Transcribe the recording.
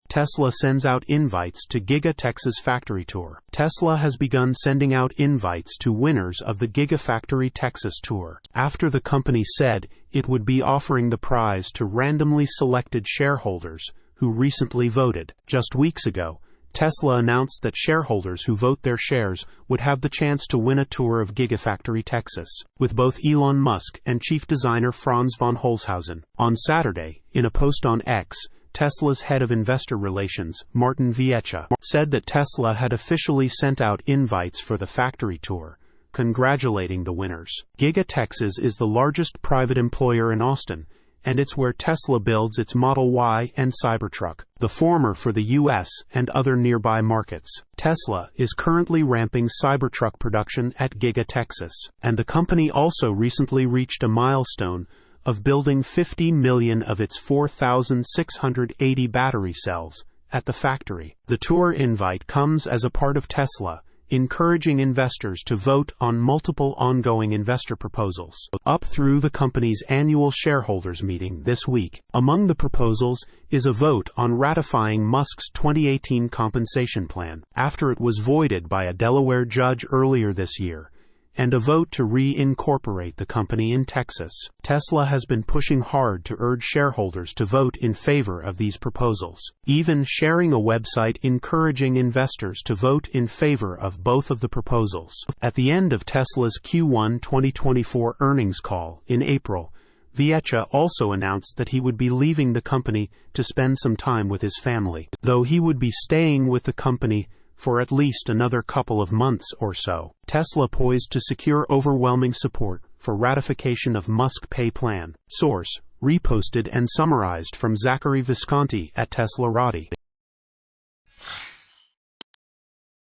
Tesla sends out invites to Giga Texas factory tour. Tesla has begun sending out invites to winners of the Gigafactory Texas tour, after the company said it would be offering the prize to randomly selected shareholders who recently voted. Just weeks ago, Tesla announced that shareholders who vote their shares would have the chance to win a tour of Gigafactory Texas, with both Elon Musk and chief designer Franz von Holzhausen. On Saturday, in a post on X, Tesla's head of investor relations, Martin Viecha, said that Tesla had officially sent out invites for the factory tour, congratulating the winners. Giga Texas is the largest private employer in Austin, and it's where Tesla builds its Model Y and Cybertruck, the former for the U.S. and other nearby markets. Tesla is currently ramping Cybertruck production at Giga Texas, and the company also recently reached a milestone of building 50 million of its 4,680 battery cells at the factory. The tour invite comes as a part of Tesla encouraging investors to vote on multiple ongoing investor proposals up through the company's annual shareholders meeting this week. Among the proposals is a vote on ratifying Musk's 2018 compensation plan after it was voided by a Delaware judge earlier this year, and a vote to reincorporate the company in Texas. Tesla has been pushing hard to urge shareholders to vote in favor of these proposals, even sharing a website encouraging investors to vote in favor of both of the proposals. At the end of Tesla's Q1 2024 earnings call in April, Viecha also announced that he would be leaving the company to spend some time with his family, though he would be staying with the company for at least another couple of months or so. Tesla poised to secure overwhelming support for ratification of Musk pay plan. Source: reposted and summarized from Zachary Visconti at teslarati.